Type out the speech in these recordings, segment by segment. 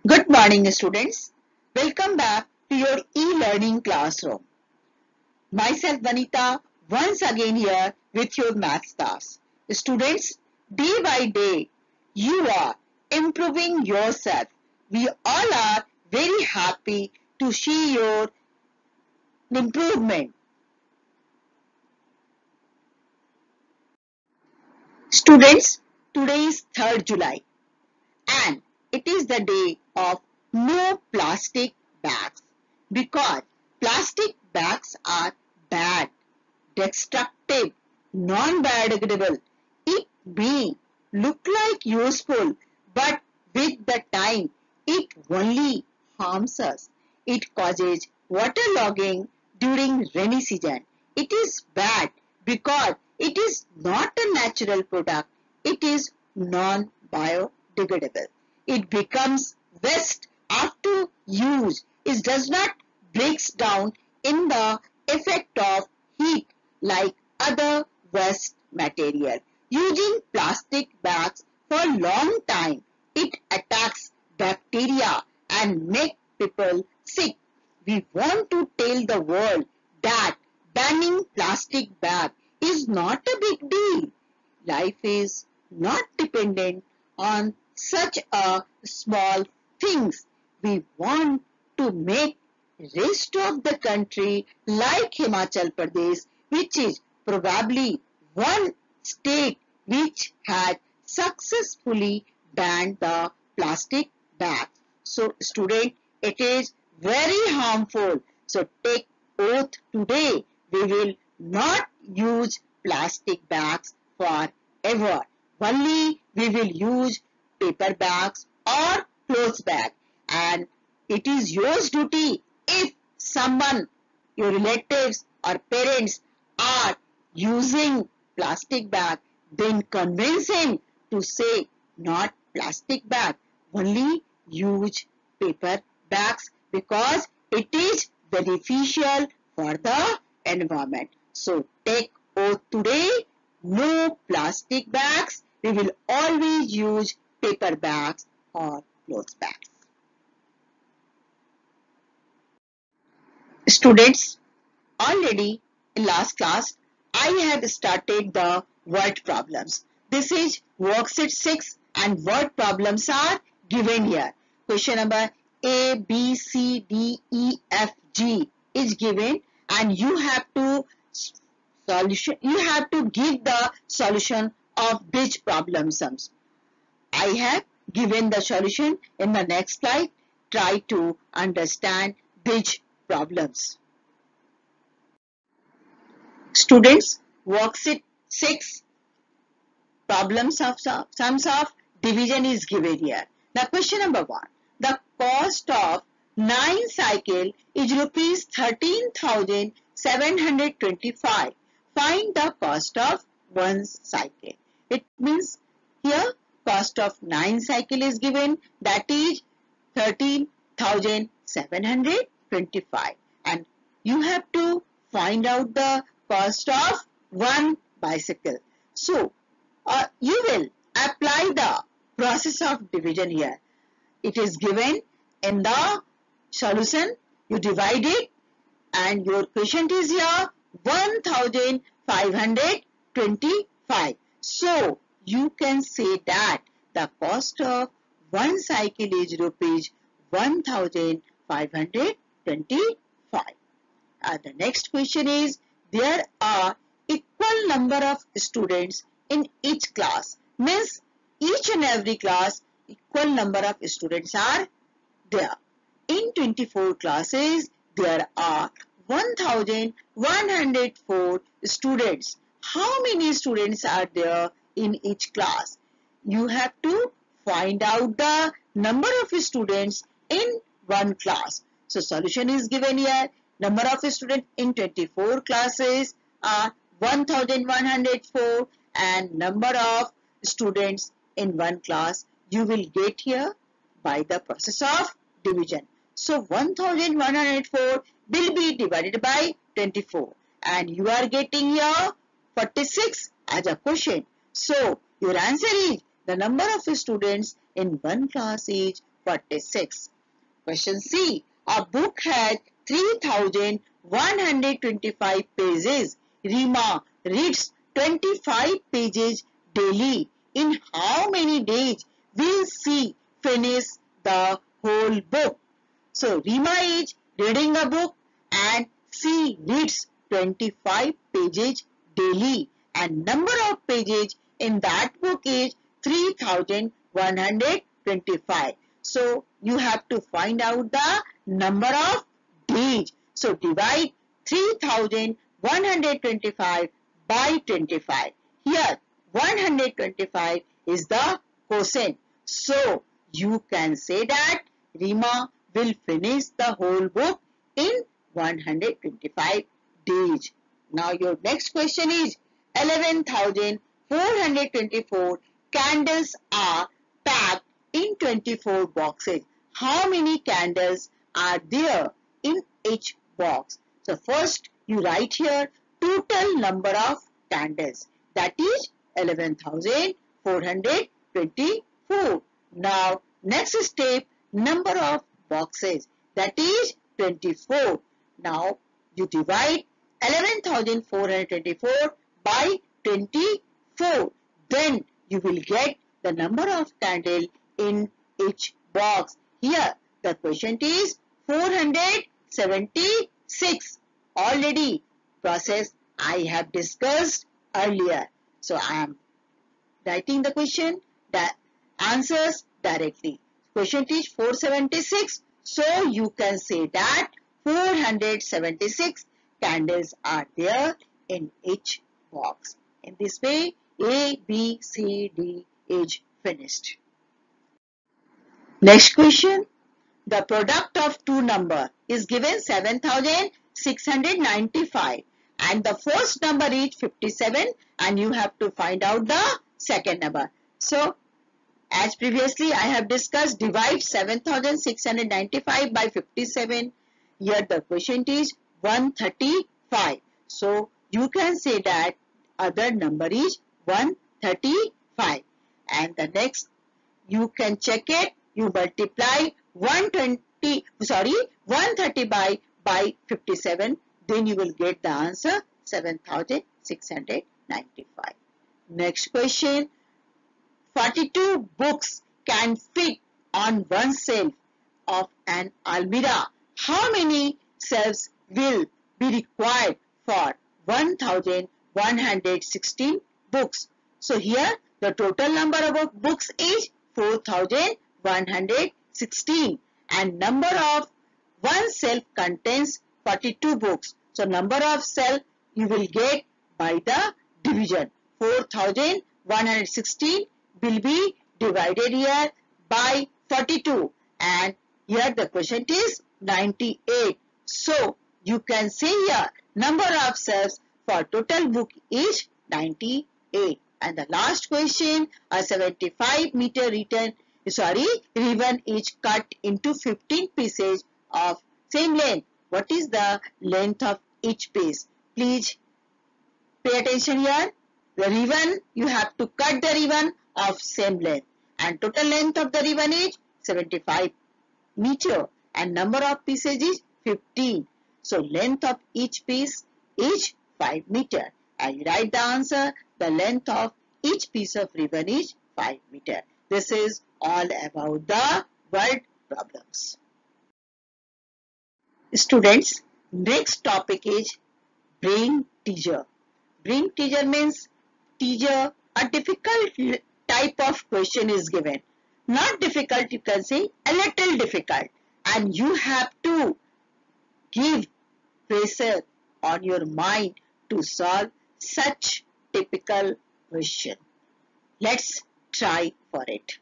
Good morning, students. Welcome back to your e-learning classroom. Myself, Vanita, once again here with your maths class. Students, day by day, you are improving yourself. We all are very happy to see your improvement. Students, today is 3rd July and it is the day of no plastic bags because plastic bags are bad, destructive, non-biodegradable. It may look like useful, but with the time, it only harms us. It causes waterlogging during rainy season. It is bad because it is not a natural product. It is non-biodegradable. It becomes waste after use. It does not breaks down in the effect of heat like other waste material. Using plastic bags for a long time, it attacks bacteria and make people sick. We want to tell the world that banning plastic bag is not a big deal. Life is not dependent on such a small things. We want to make rest of the country like Himachal Pradesh, which is probably one state which had successfully banned the plastic bag. So student, it is very harmful. So take oath today. We will not use plastic bags forever. Only we will use paper bags or cloth bag. And it is your duty if someone, your relatives or parents are using plastic bag, then convince him to say not plastic bag, only use paper bags because it is beneficial for the environment. So take oath today, no plastic bags. We will always use paper bags or cloth bags. Students, already in last class, I have started the word problems. This is worksheet 6 and word problems are given here. Question number A, B, C, D, E, F, G is given and you have to give the solution of these problem sums. I have given the solution in the next slide. Try to understand these problems. Students, worksheet 6 problems of sums of division is given here. Now question number 1. The cost of 9 cycle is rupees 13,725. Find the cost of 1 cycle. It means here cost of 9 cycle is given, that is 13,725 and you have to find out the cost of 1 bicycle. So you will apply the process of division here. It is given in the solution. You divide it and your quotient is here 1525. So you can say that the cost of 1 cycle is rupees 1525. The next question is, there are equal number of students in each class. Means each and every class equal number of students are there. In 24 classes, there are 1104 students. How many students are there in each class? You have to find out the number of students in one class. So solution is given here. Number of students in 24 classes are 1104 and number of students in one class you will get here by the process of division. So 1104 will be divided by 24 and you are getting here 46 as a question. So your answer is the number of students in one class is 46. Question C. A book has 3,125 pages. Rima reads 25 pages daily. In how many days will she finish the whole book? So Rima is reading a book and she reads 25 pages daily, and number of pages in that book is 3,125. So you have to find out the number of days. So divide 3,125 by 25. Here 125 is the quotient. So you can say that Rima will finish the whole book in 125 days. Now your next question is 11,424 candles are packed in 24 boxes. How many candles are there in each box? So first you write here total number of candles, that is 11,424. Now next step, number of boxes, that is 24. Now you divide 11,424 by 24. Then you will get the number of candles in each box. Here the question is 476. Already process I have discussed earlier. So I am writing the question, the answers directly. Question is 476. So you can say that 476 candles are there in each box. In this way, A, B, C, D is finished. Next question. The product of two numbers is given 7,695 and the first number is 57 and you have to find out the second number. So as previously I have discussed, divide 7,695 by 57. Here the quotient is 135. So you can say that other number is 135. And the next, you can check it. You multiply 130 by 57. Then you will get the answer 7,695. Next question. 42 books can fit on one shelf of an almirah. How many shelves will be required for 1,116 books? So here the total number of books is 4,116 and number of one shelf contains 42 books. So number of shelf you will get by the division. 4,116 will be divided here by 42 and here the quotient is 98. So you can say here number of shelves for total book is 98. And the last question, a 75 meter ribbon is cut into 15 pieces of same length. What is the length of each piece? Please pay attention here. The ribbon, you have to cut the ribbon of same length and total length of the ribbon is 75 meter and number of pieces is 15. So length of each piece is 5 meter. I write the answer. The length of each piece of ribbon is 5 meter. This is all about the word problems. Students, next topic is brain teaser. Brain teaser means teaser, a difficult type of question is given. Not difficult, you can say a little difficult. And you have to give pressure on your mind to solve such typical question. Let's try for it.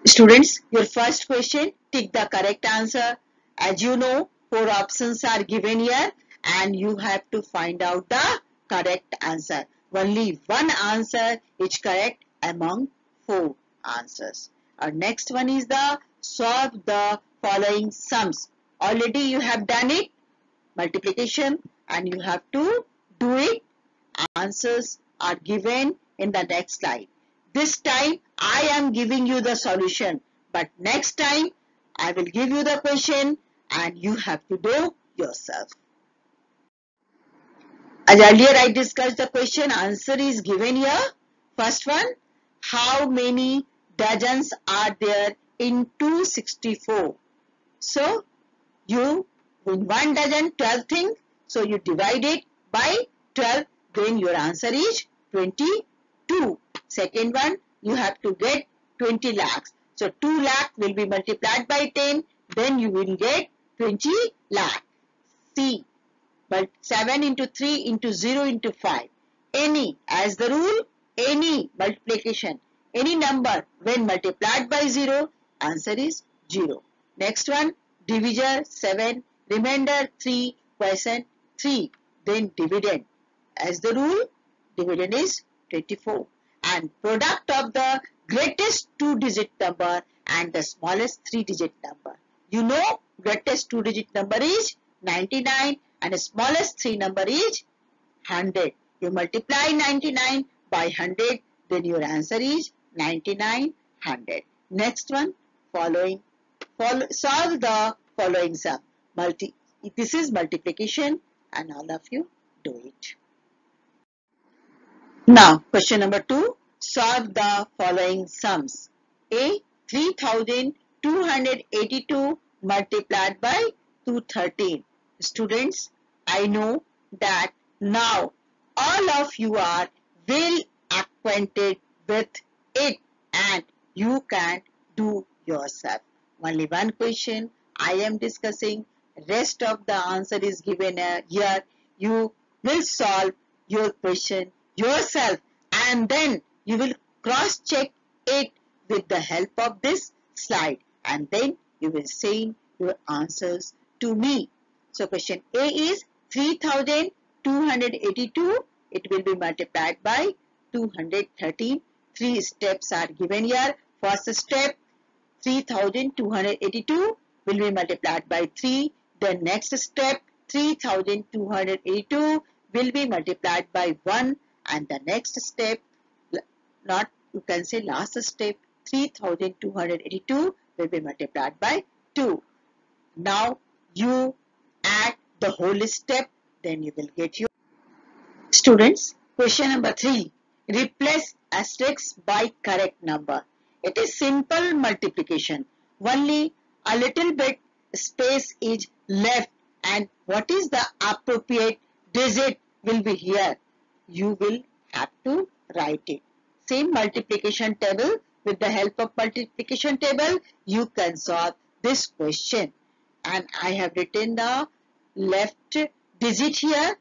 Students, your first question, tick the correct answer. As you know, 4 options are given here and you have to find out the correct answer. Only one answer is correct among 4 answers. Our next one is the solve the following sums. Already you have done it, multiplication, and you have to do it. Answers are given in the next slide. This time I am giving you the solution, But next time, I will give you the question and you have to do yourself. As earlier I discussed the question, answer is given here. First one, how many dozens are there in 264? So, you in 1 dozen 12 things, so you divide it by 12, then your answer is 22. Second one, you have to get 20 lakhs. So 2 lakh will be multiplied by 10, then you will get 20 lakh. C, but 7 into 3 into 0 into 5. Any, as the rule, any multiplication, any number when multiplied by 0, answer is 0. Next one, divisor 7, remainder 3, quotient 3, then dividend. As the rule, dividend is 24. And product of the greatest 2-digit number and the smallest 3-digit number. You know, greatest 2-digit number is 99 and the smallest 3 number is 100. You multiply 99 by 100, then your answer is 9900. Next one, solve the following sum. This is multiplication and all of you do it. Now, question number 2, solve the following sums. A, 3282 multiplied by 213. Students, I know that now all of you are well acquainted with it and you can do yourself. Only one question I am discussing. Rest of the answer is given here. You will solve your question yourself and then you will cross check it with the help of this slide and then you will send your answers to me. So question A is 3282. It will be multiplied by 213. 3 steps are given here. First step, 3282 will be multiplied by 3. The next step, 3282 will be multiplied by 1. And the next step, not you can say last step, 3282 will be multiplied by 2. Now you add the whole step, then you will get your. Students, question number 3. Replace asterisk by correct number. It is simple multiplication. Only a little bit space is left and what is the appropriate digit will be here. You will have to write it. Same multiplication table. With the help of multiplication table, you can solve this question. And I have written the left digit here.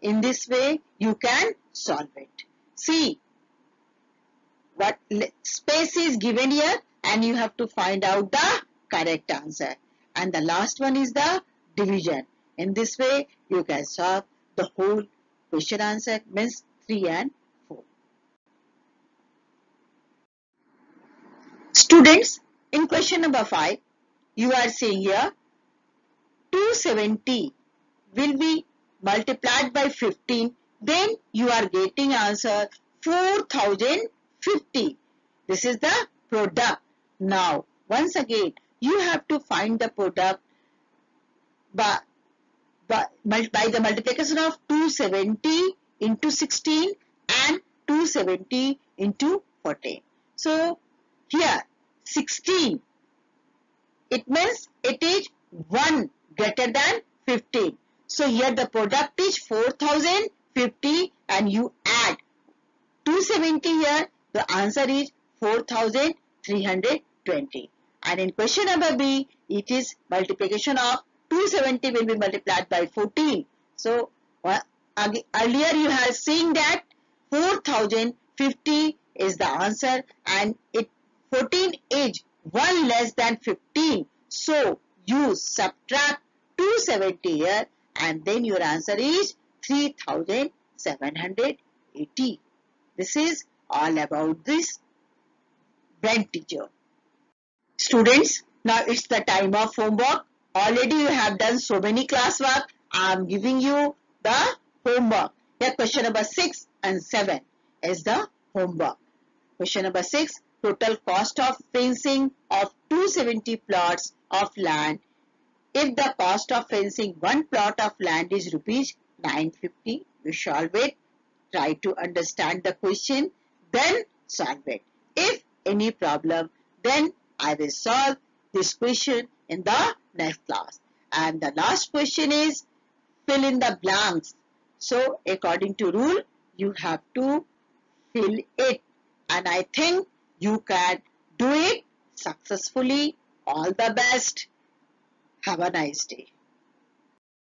In this way, you can solve it. See, what space is given here and you have to find out the correct answer. And the last one is the division. In this way, you can solve the whole question answer, means 3 and 4. Students, in question number 5, you are seeing here 270 will be multiplied by 15, then you are getting answer 4050. This is the product. Now, once again, you have to find the product by the multiplication of 270 into 16 and 270 into 14. So, here 16, it means it is 1 greater than 15. So here the product is 4050 and you add 270 here, the answer is 4320. And in question number B, it is multiplication of 270 will be multiplied by 14. So earlier you have seen that 4050 is the answer and 14 is 1 less than 15. So you subtract 270 here and then your answer is 3780. This is all about this brain teaser. Students, now it's the time of homework. Already you have done so many classwork. I am giving you the homework. Here question number 6 and 7 is the homework. Question number 6, total cost of fencing of 270 plots of land. If the cost of fencing one plot of land is rupees 950, we solve it. Try to understand the question, then solve it. If any problem, then I will solve this question in the next class. And the last question is fill in the blanks. So according to rule, you have to fill it. And I think you can do it successfully. All the best. Have a nice day.